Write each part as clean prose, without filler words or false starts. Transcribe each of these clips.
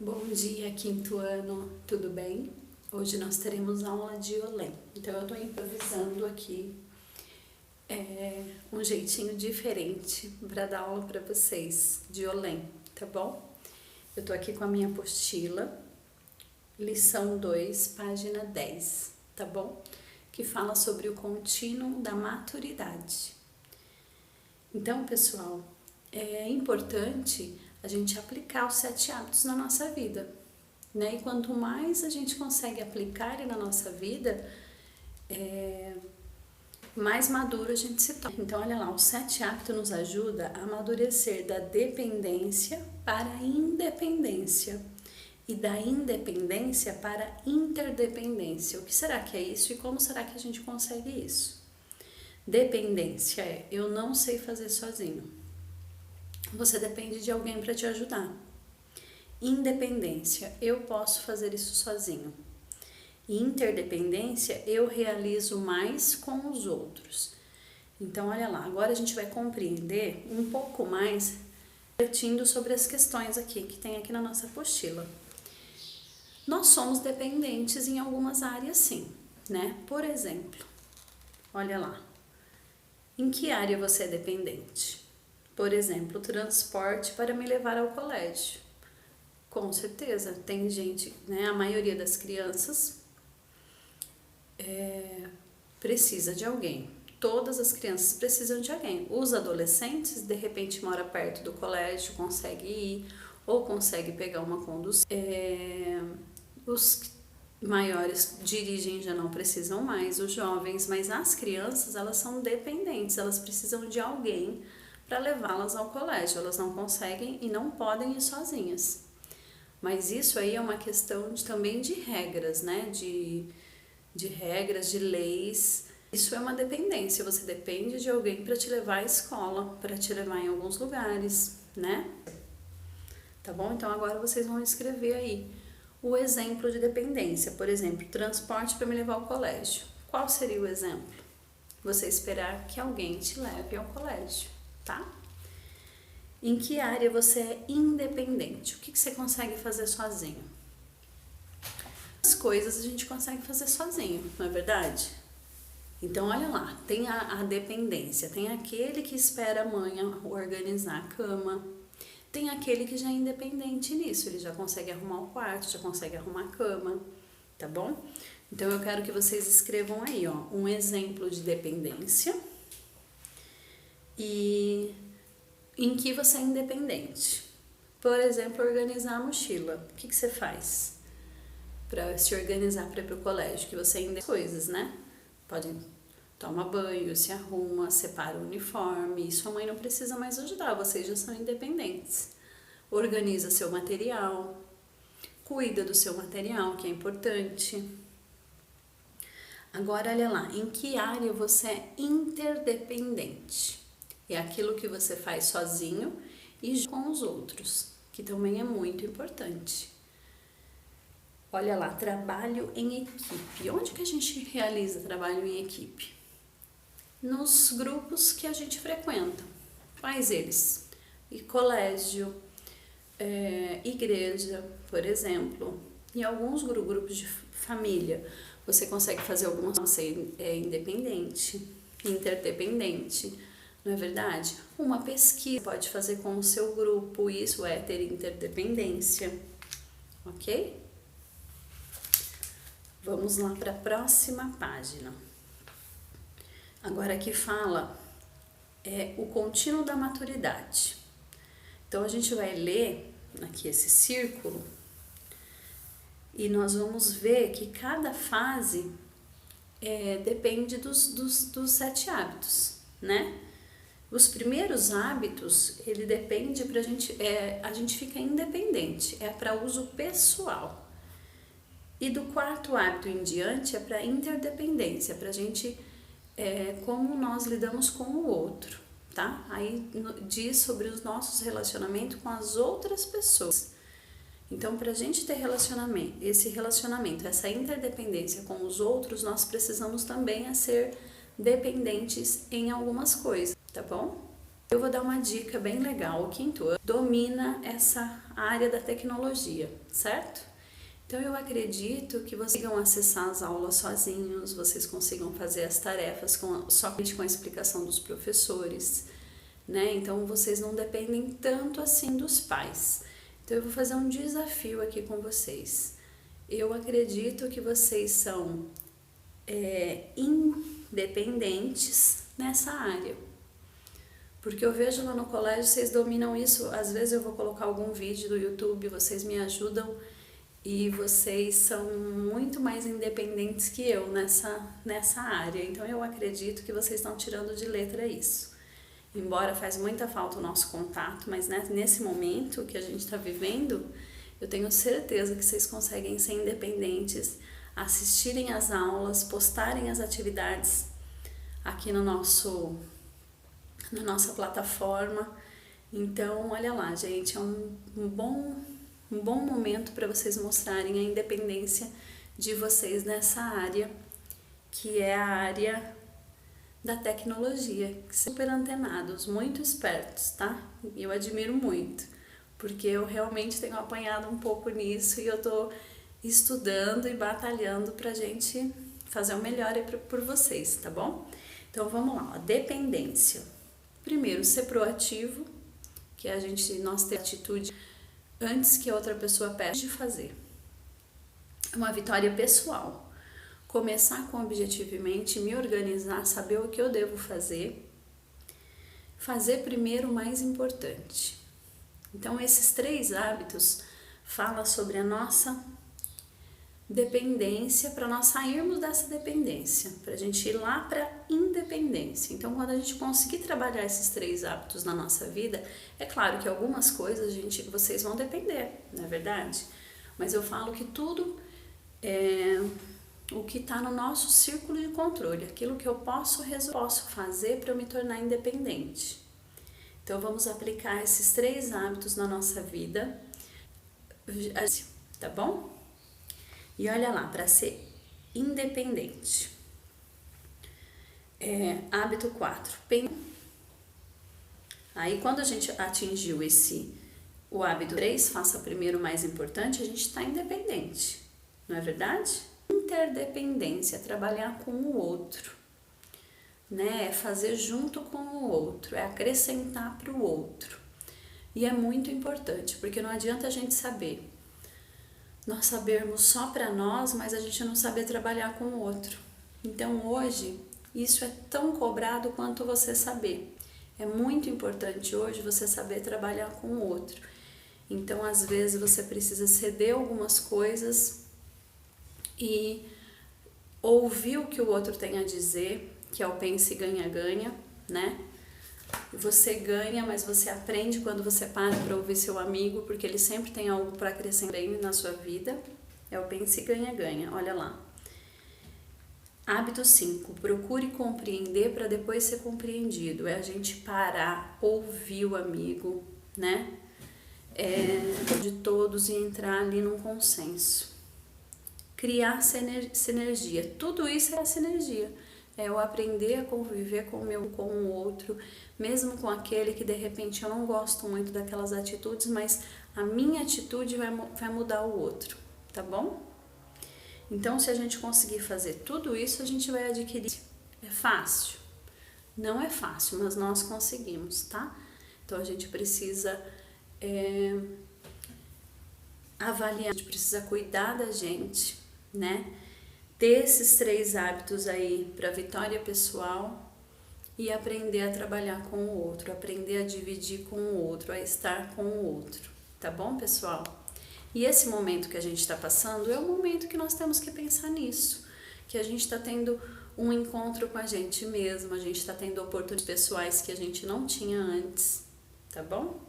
Bom dia, quinto ano, tudo bem? Hoje nós teremos aula de Olé, então eu tô improvisando aqui um jeitinho diferente para dar aula para vocês de Olé, tá bom? Eu tô aqui com a minha apostila, lição 2, página 10, tá bom? Que fala sobre o contínuo da maturidade. Então, pessoal, é importante a gente aplicar os 7 hábitos na nossa vida, né? E quanto mais a gente consegue aplicar ele na nossa vida, mais maduro a gente se torna. Então, olha lá, os 7 hábitos nos ajudam a amadurecer da dependência para a independência e da independência para a interdependência. O que será que é isso e como será que a gente consegue isso? Dependência é eu não sei fazer sozinho. Você depende de alguém para te ajudar. Independência, eu posso fazer isso sozinho. Interdependência, eu realizo mais com os outros. Então, olha lá, agora a gente vai compreender um pouco mais, refletindo sobre as questões aqui, que tem aqui na nossa apostila. Nós somos dependentes em algumas áreas, sim, né? Por exemplo, olha lá, em que área você é dependente? Por exemplo, transporte para me levar ao colégio. Com certeza, tem gente, né? A maioria das crianças precisa de alguém. Todas as crianças precisam de alguém. Os adolescentes, de repente, mora perto do colégio, consegue ir ou consegue pegar uma condução. Os maiores dirigem, já não precisam mais, os jovens, mas as crianças, elas são dependentes, elas precisam de alguém para levá-las ao colégio. Elas não conseguem e não podem ir sozinhas. Mas isso aí é uma questão também de regras, né? De regras, de leis. Isso é uma dependência. Você depende de alguém para te levar à escola, para te levar em alguns lugares, né? Tá bom? Então agora vocês vão escrever aí o exemplo de dependência. Por exemplo, transporte para me levar ao colégio. Qual seria o exemplo? Você esperar que alguém te leve ao colégio, tá? Em que área você é independente? O que você consegue fazer sozinho? As coisas a gente consegue fazer sozinho, não é verdade? Então, olha lá, tem a dependência, tem aquele que espera a mãe organizar a cama, tem aquele que já é independente nisso, ele já consegue arrumar o quarto, já consegue arrumar a cama, tá bom? Então, eu quero que vocês escrevam aí, ó, um exemplo de dependência e em que você é independente. Por exemplo, organizar a mochila. O que você faz para se organizar para ir para o colégio? Que você ainda coisas, né? Pode tomar banho, se arruma, separa o uniforme. E sua mãe não precisa mais ajudar, vocês já são independentes. Organiza seu material, cuida do seu material, que é importante. Agora, olha lá, em que área você é interdependente? É aquilo que você faz sozinho e com os outros, que também é muito importante. Olha lá, trabalho em equipe. Onde que a gente realiza trabalho em equipe? Nos grupos que a gente frequenta. Quais eles? E colégio, igreja, por exemplo. Em alguns grupos de família, você consegue fazer algumas coisas. Você é independente, interdependente. Não é verdade? Uma pesquisa pode fazer com o seu grupo, isso é ter interdependência, ok? Vamos lá para a próxima página. Agora aqui fala o contínuo da maturidade. Então a gente vai ler aqui esse círculo e nós vamos ver que cada fase depende dos 7 hábitos, né? Os primeiros hábitos, ele depende pra gente, a gente fica independente, é para uso pessoal. E do 4º hábito em diante é para interdependência, pra gente, como nós lidamos com o outro, tá? Aí diz sobre os nossos relacionamentos com as outras pessoas. Então, pra gente ter esse relacionamento, essa interdependência com os outros, nós precisamos também ser dependentes em algumas coisas. Tá bom? Eu vou dar uma dica bem legal. O quinto ano domina essa área da tecnologia, certo? Então eu acredito que vocês consigam acessar as aulas sozinhos, vocês consigam fazer as tarefas somente com a explicação dos professores, né? Então vocês não dependem tanto assim dos pais. Então eu vou fazer um desafio aqui com vocês. Eu acredito que vocês são independentes nessa área. Porque eu vejo lá no colégio, vocês dominam isso, às vezes eu vou colocar algum vídeo do YouTube, vocês me ajudam e vocês são muito mais independentes que eu nessa área. Então eu acredito que vocês estão tirando de letra isso. Embora faz muita falta o nosso contato, mas nesse momento que a gente está vivendo, eu tenho certeza que vocês conseguem ser independentes, assistirem às aulas, postarem as atividades aqui na nossa plataforma. Então, olha lá, gente, é um bom momento para vocês mostrarem a independência de vocês nessa área, que é a área da tecnologia, que são super antenados, muito espertos, tá? E eu admiro muito, porque eu realmente tenho apanhado um pouco nisso e eu tô estudando e batalhando pra gente fazer o melhor por vocês, tá bom? Então vamos lá, ó. Dependência. Primeiro, ser proativo, que nós ter atitude antes que a outra pessoa peça de fazer. Uma vitória pessoal. Começar com objetivamente, me organizar, saber o que eu devo fazer. Fazer primeiro o mais importante. Então, esses 3 hábitos falam sobre a nossa dependência, para nós sairmos dessa dependência, para a gente ir lá para independência. Então, quando a gente conseguir trabalhar esses 3 hábitos na nossa vida, é claro que algumas coisas vocês vão depender, não é verdade? Mas eu falo que tudo é o que está no nosso círculo de controle, aquilo que eu posso fazer para eu me tornar independente. Então, vamos aplicar esses 3 hábitos na nossa vida, tá bom? E olha lá, para ser independente. Hábito 4. Aí, quando a gente atingiu o hábito 3, faça primeiro o mais importante, a gente está independente, não é verdade? Interdependência, trabalhar com o outro, né? É fazer junto com o outro, é acrescentar para o outro. E é muito importante, porque não adianta a gente nós sabermos só para nós, mas a gente não saber trabalhar com o outro. Então hoje, isso é tão cobrado quanto você saber. É muito importante hoje você saber trabalhar com o outro. Então, às vezes, você precisa ceder algumas coisas e ouvir o que o outro tem a dizer, que é o pense e ganha-ganha, né? Você ganha, mas você aprende quando você para ouvir seu amigo, porque ele sempre tem algo para acrescentar na sua vida. É o pense e ganha-ganha, olha lá. Hábito 5, procure compreender para depois ser compreendido. É a gente parar, ouvir o amigo, né? De todos e entrar ali num consenso. Criar sinergia. Tudo isso é sinergia. É eu aprender a conviver com o outro, mesmo com aquele que de repente eu não gosto muito daquelas atitudes, mas a minha atitude vai mudar o outro, tá bom? Então, se a gente conseguir fazer tudo isso, a gente vai adquirir. É fácil? Não é fácil, mas nós conseguimos, tá? Então, a gente precisa avaliar, a gente precisa cuidar da gente, né? Ter esses 3 hábitos aí para vitória pessoal e aprender a trabalhar com o outro, aprender a dividir com o outro, a estar com o outro, tá bom, pessoal? E esse momento que a gente está passando é o momento que nós temos que pensar nisso, que a gente está tendo um encontro com a gente mesmo, a gente está tendo oportunidades pessoais que a gente não tinha antes, tá bom?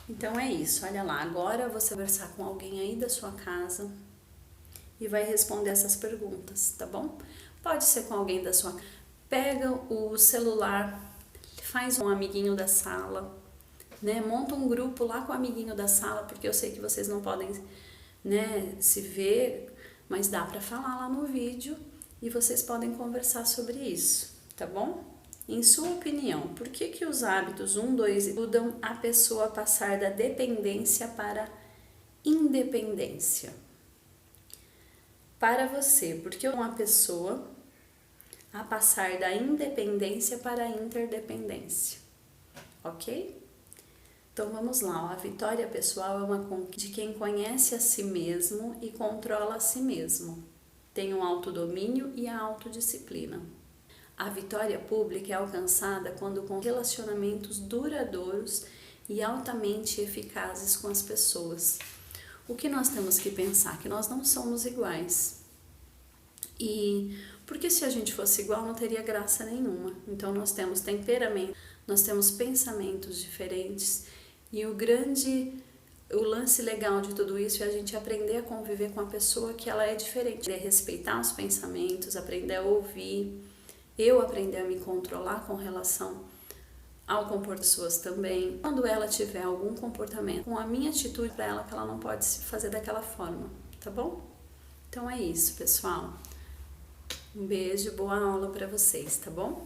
Então é isso, olha lá, agora você vai conversar com alguém aí da sua casa e vai responder essas perguntas, tá bom? Pode ser com alguém da sua casa. Pega o celular, faz um amiguinho da sala, né? Monta um grupo lá com o amiguinho da sala, porque eu sei que vocês não podem, né, se ver, mas dá para falar lá no vídeo e vocês podem conversar sobre isso, tá bom? Em sua opinião, por que os hábitos 1, 2 ajudam a pessoa a passar da dependência para independência? Para você, por que uma pessoa a passar da independência para a interdependência? Ok? Então vamos lá, ó. A vitória pessoal é uma conquista de quem conhece a si mesmo e controla a si mesmo. Tem um autodomínio e a autodisciplina. A vitória pública é alcançada quando com relacionamentos duradouros e altamente eficazes com as pessoas. O que nós temos que pensar? Que nós não somos iguais. E porque se a gente fosse igual não teria graça nenhuma. Então nós temos temperamento, nós temos pensamentos diferentes e o lance legal de tudo isso é a gente aprender a conviver com a pessoa que ela é diferente, respeitar os pensamentos, aprender a ouvir, eu aprender a me controlar com relação ao comportamento das pessoas também. Quando ela tiver algum comportamento, com a minha atitude para ela que ela não pode se fazer daquela forma, tá bom? Então é isso, pessoal. Um beijo, boa aula para vocês, tá bom?